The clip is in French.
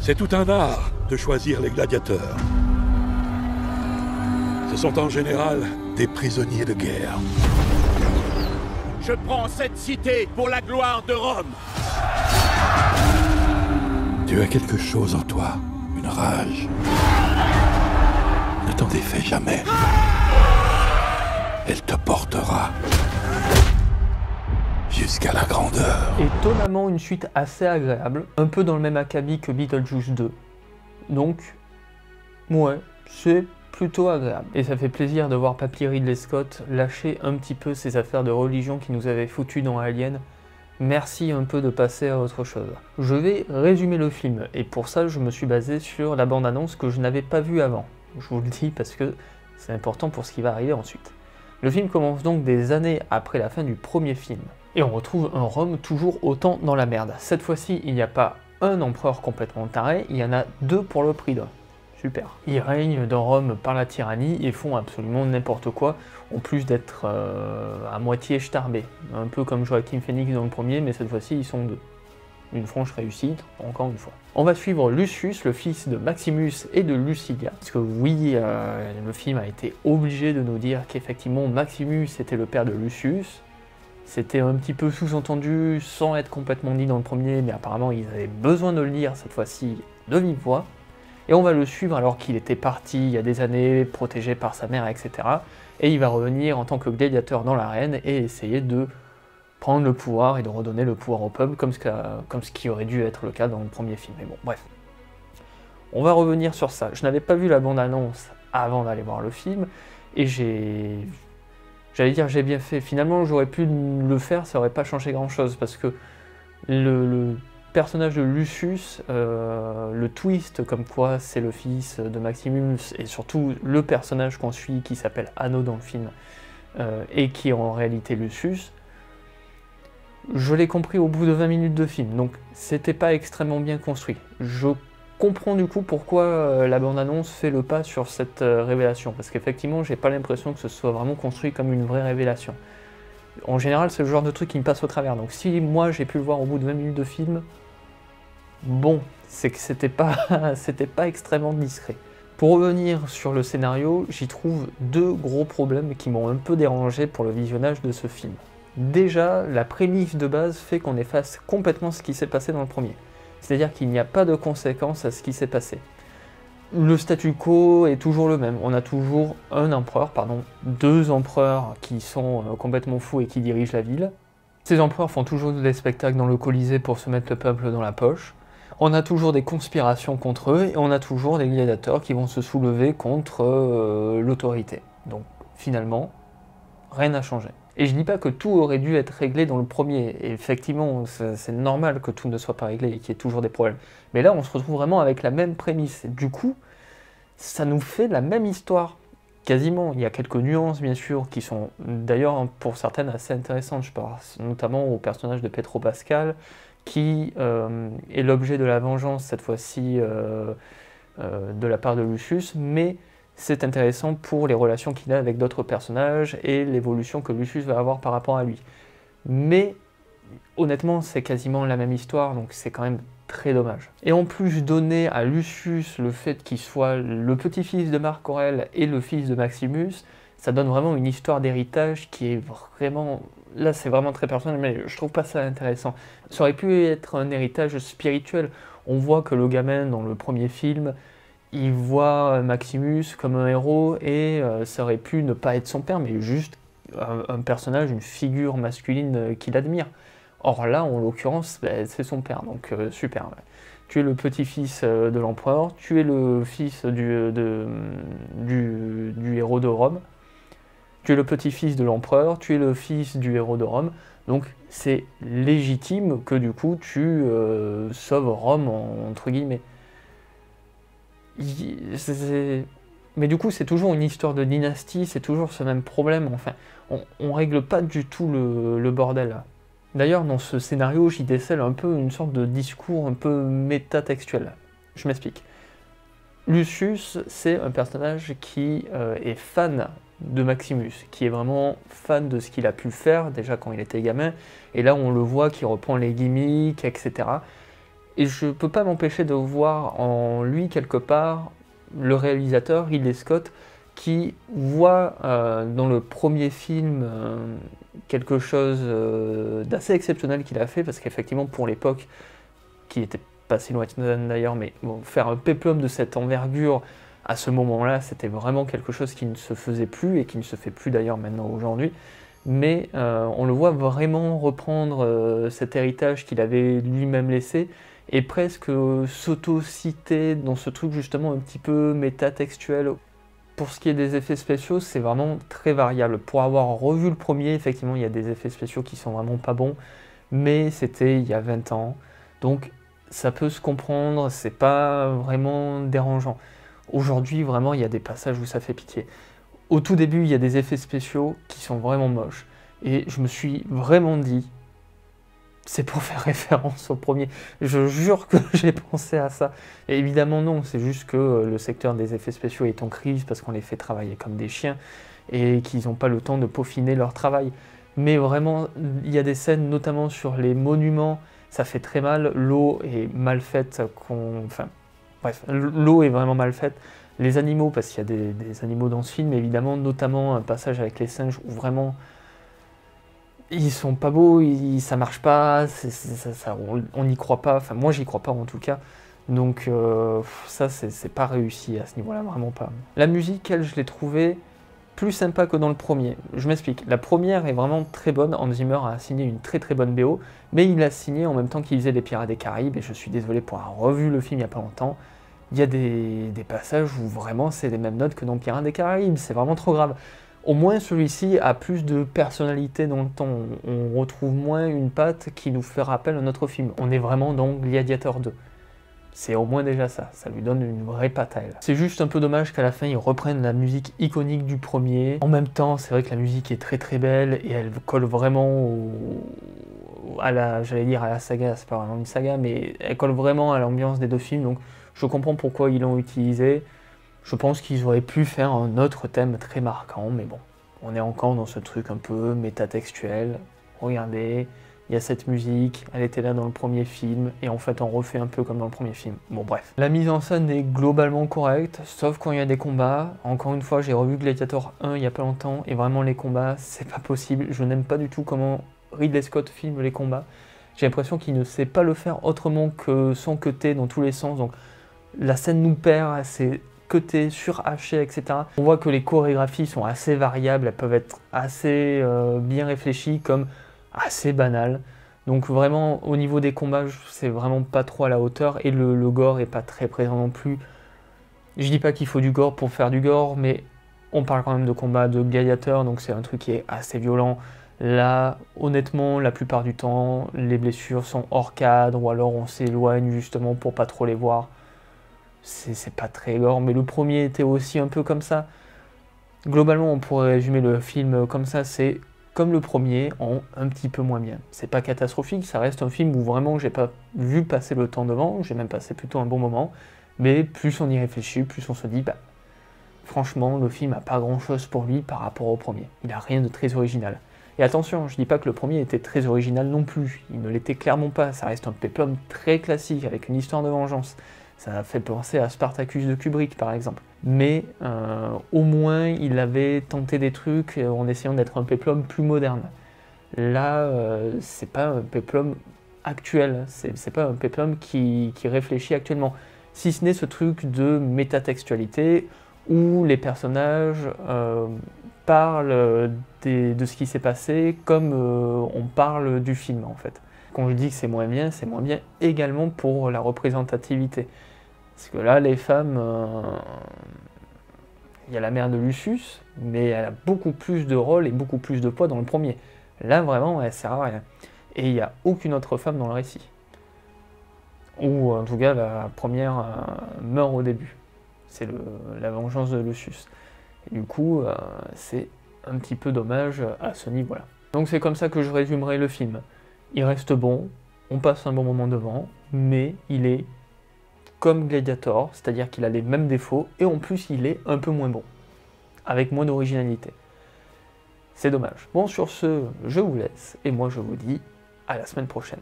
C'est tout un art de choisir les gladiateurs. Ce sont en général des prisonniers de guerre. Je prends cette cité pour la gloire de Rome. Tu as quelque chose en toi, une rage. Ne t'en défais jamais. Elle te portera jusqu'à la grandeur. Étonnamment, une suite assez agréable, un peu dans le même acabit que Beetlejuice 2. Donc, ouais, c'est plutôt agréable. Et ça fait plaisir de voir Papy Ridley Scott lâcher un petit peu ces affaires de religion qui nous avaient foutu dans Alien. Merci un peu de passer à autre chose. Je vais résumer le film, et pour ça je me suis basé sur la bande-annonce que je n'avais pas vue avant. Je vous le dis parce que c'est important pour ce qui va arriver ensuite. Le film commence donc des années après la fin du premier film. Et on retrouve un Rome toujours autant dans la merde. Cette fois-ci, il n'y a pas un empereur complètement taré, il y en a deux pour le prix d'un. Super. Ils règnent dans Rome par la tyrannie et font absolument n'importe quoi, en plus d'être à moitié starbés. Un peu comme Joaquin Phoenix dans le premier, mais cette fois-ci ils sont deux. Une franche réussite, encore une fois. On va suivre Lucius, le fils de Maximus et de Lucilia. Parce que oui, le film a été obligé de nous dire qu'effectivement Maximus était le père de Lucius. C'était un petit peu sous-entendu, sans être complètement dit dans le premier, mais apparemment ils avaient besoin de le dire cette fois-ci de vive voix. Et on va le suivre alors qu'il était parti il y a des années, protégé par sa mère, etc. Et il va revenir en tant que gladiateur dans l'arène et essayer de prendre le pouvoir et de redonner le pouvoir au peuple, comme ce qui aurait dû être le cas dans le premier film. Mais bon, bref. On va revenir sur ça. Je n'avais pas vu la bande-annonce avant d'aller voir le film, et j'allais dire j'ai bien fait. Finalement, j'aurais pu le faire, ça n'aurait pas changé grand-chose, parce que le personnage de Lucius, le twist comme quoi c'est le fils de Maximus, et surtout le personnage qu'on suit qui s'appelle Anno dans le film, et qui est en réalité Lucius, je l'ai compris au bout de 20 minutes de film, donc c'était pas extrêmement bien construit. Je comprends du coup pourquoi la bande-annonce fait le pas sur cette révélation, parce qu'effectivement j'ai pas l'impression que ce soit vraiment construit comme une vraie révélation. En général c'est le genre de truc qui me passe au travers, donc si moi j'ai pu le voir au bout de 20 minutes de film, bon, c'est que c'était pas extrêmement discret. Pour revenir sur le scénario, j'y trouve deux gros problèmes qui m'ont un peu dérangé pour le visionnage de ce film. Déjà, la prémisse de base fait qu'on efface complètement ce qui s'est passé dans le premier. C'est-à-dire qu'il n'y a pas de conséquences à ce qui s'est passé. Le statu quo est toujours le même. On a toujours deux empereurs qui sont complètement fous et qui dirigent la ville. Ces empereurs font toujours des spectacles dans le Colisée pour se mettre le peuple dans la poche. On a toujours des conspirations contre eux et on a toujours des gladiateurs qui vont se soulever contre l'autorité. Donc finalement, rien n'a changé. Et je dis pas que tout aurait dû être réglé dans le premier. Et effectivement, c'est normal que tout ne soit pas réglé et qu'il y ait toujours des problèmes. Mais là, on se retrouve vraiment avec la même prémisse. Et du coup, ça nous fait la même histoire. Quasiment. Il y a quelques nuances, bien sûr, qui sont d'ailleurs, pour certaines, assez intéressantes. Je pense notamment au personnage de Petro Pascal, qui est l'objet de la vengeance, cette fois-ci, de la part de Lucius, mais c'est intéressant pour les relations qu'il a avec d'autres personnages et l'évolution que Lucius va avoir par rapport à lui. Mais honnêtement, c'est quasiment la même histoire, donc c'est quand même très dommage. Et en plus, donner à Lucius le fait qu'il soit le petit-fils de Marc Aurèle et le fils de Maximus, ça donne vraiment une histoire d'héritage qui est vraiment... Là, c'est vraiment très personnel, mais je trouve pas ça intéressant. Ça aurait pu être un héritage spirituel. On voit que le gamin, dans le premier film, il voit Maximus comme un héros et ça aurait pu ne pas être son père, mais juste un personnage, une figure masculine qu'il admire. Or là, en l'occurrence, c'est son père, donc super. Ouais. Tu es le petit-fils de l'empereur, tu es le fils du héros de Rome, tu es le petit-fils de l'empereur, tu es le fils du héros de Rome, donc c'est légitime que du coup tu sauves Rome, entre guillemets. Mais du coup, c'est toujours une histoire de dynastie, c'est toujours ce même problème, enfin, on règle pas du tout le bordel là. D'ailleurs, dans ce scénario, j'y décèle un peu une sorte de discours un peu métatextuel. Je m'explique. Lucius, c'est un personnage qui est fan de Maximus, qui est vraiment fan de ce qu'il a pu faire, déjà quand il était gamin, et là on le voit qui reprend les gimmicks, etc. Et je peux pas m'empêcher de voir en lui quelque part le réalisateur Ridley Scott qui voit dans le premier film quelque chose d'assez exceptionnel qu'il a fait, parce qu'effectivement pour l'époque, qui était pas si lointaine d'ailleurs, mais bon, faire un péplum de cette envergure à ce moment-là, c'était vraiment quelque chose qui ne se faisait plus et qui ne se fait plus d'ailleurs maintenant aujourd'hui. Mais on le voit vraiment reprendre cet héritage qu'il avait lui-même laissé et presque s'auto-citer dans ce truc justement un petit peu métatextuel. Pour ce qui est des effets spéciaux, c'est vraiment très variable. Pour avoir revu le premier, effectivement, il y a des effets spéciaux qui sont vraiment pas bons, mais c'était il y a 20 ans, donc ça peut se comprendre, c'est pas vraiment dérangeant. Aujourd'hui, vraiment, il y a des passages où ça fait pitié. Au tout début, il y a des effets spéciaux qui sont vraiment moches, et je me suis vraiment dit, c'est pour faire référence au premier. Je jure que j'ai pensé à ça. Et évidemment non, c'est juste que le secteur des effets spéciaux est en crise parce qu'on les fait travailler comme des chiens et qu'ils n'ont pas le temps de peaufiner leur travail. Mais vraiment, il y a des scènes, notamment sur les monuments, ça fait très mal. L'eau est mal faite. Enfin, bref, l'eau est vraiment mal faite. Les animaux, parce qu'il y a des animaux dans ce film, évidemment, notamment un passage avec les singes où vraiment... ils sont pas beaux, ça marche pas, on n'y croit pas, enfin moi j'y crois pas en tout cas, donc ça c'est pas réussi à ce niveau-là, vraiment pas. La musique, elle, je l'ai trouvée plus sympa que dans le premier, je m'explique. La première est vraiment très bonne, Hans Zimmer a signé une très très bonne BO, mais il l'a signé en même temps qu'il faisait les Pirates des Caraïbes, et je suis désolé pour avoir revu le film il y a pas longtemps, il y a des passages où vraiment c'est les mêmes notes que dans Pirates des Caraïbes, c'est vraiment trop grave. Au moins celui-ci a plus de personnalité dans le ton, on retrouve moins une patte qui nous fait rappel à notre film. On est vraiment dans Gladiator 2. C'est au moins déjà ça, ça lui donne une vraie patte à elle. C'est juste un peu dommage qu'à la fin ils reprennent la musique iconique du premier. En même temps, c'est vrai que la musique est très très belle et elle colle vraiment à la, j'allais dire à la saga, c'est pas vraiment une saga, mais elle colle vraiment à l'ambiance des deux films, donc je comprends pourquoi ils l'ont utilisé. Je pense qu'ils auraient pu faire un autre thème très marquant, mais bon, on est encore dans ce truc un peu métatextuel. Regardez, il y a cette musique, elle était là dans le premier film, et en fait on refait un peu comme dans le premier film. Bon bref. La mise en scène est globalement correcte, sauf quand il y a des combats. Encore une fois, j'ai revu Gladiator 1 il y a pas longtemps, et vraiment les combats, c'est pas possible. Je n'aime pas du tout comment Ridley Scott filme les combats. J'ai l'impression qu'il ne sait pas le faire autrement que sans cutter dans tous les sens, donc la scène nous perd, c'est cuté, surhaché, etc. On voit que les chorégraphies sont assez variables, elles peuvent être assez bien réfléchies comme assez banales. Donc vraiment au niveau des combats, c'est vraiment pas trop à la hauteur et le gore est pas très présent non plus. Je dis pas qu'il faut du gore pour faire du gore, mais on parle quand même de combats de gladiateurs, donc c'est un truc qui est assez violent. Là, honnêtement, la plupart du temps, les blessures sont hors cadre ou alors on s'éloigne justement pour pas trop les voir. C'est pas très gore, mais le premier était aussi un peu comme ça. Globalement, on pourrait résumer le film comme ça, c'est comme le premier, en un petit peu moins bien. C'est pas catastrophique, ça reste un film où vraiment j'ai pas vu passer le temps devant, j'ai même passé plutôt un bon moment, mais plus on y réfléchit, plus on se dit, bah, franchement, le film a pas grand chose pour lui par rapport au premier. Il a rien de très original. Et attention, je dis pas que le premier était très original non plus, il ne l'était clairement pas, ça reste un péplum très classique avec une histoire de vengeance. Ça fait penser à Spartacus de Kubrick par exemple. Mais au moins il avait tenté des trucs en essayant d'être un péplum plus moderne. Là, c'est pas un péplum actuel, c'est pas un péplum qui réfléchit actuellement. Si ce n'est ce truc de métatextualité où les personnages parlent de ce qui s'est passé comme on parle du film en fait. Quand je dis que c'est moins bien également pour la représentativité. Parce que là, les femmes, il y a la mère de Lucius, mais elle a beaucoup plus de rôle et beaucoup plus de poids dans le premier. Là, vraiment, elle sert à rien. Et il n'y a aucune autre femme dans le récit. Ou en tout cas, la première meurt au début. C'est la vengeance de Lucius. Et du coup, c'est un petit peu dommage à ce niveau-là. Donc c'est comme ça que je résumerai le film. Il reste bon, on passe un bon moment devant, mais il est comme Gladiator, c'est-à-dire qu'il a les mêmes défauts, et en plus il est un peu moins bon, avec moins d'originalité. C'est dommage. Bon, sur ce, je vous laisse, et moi je vous dis à la semaine prochaine.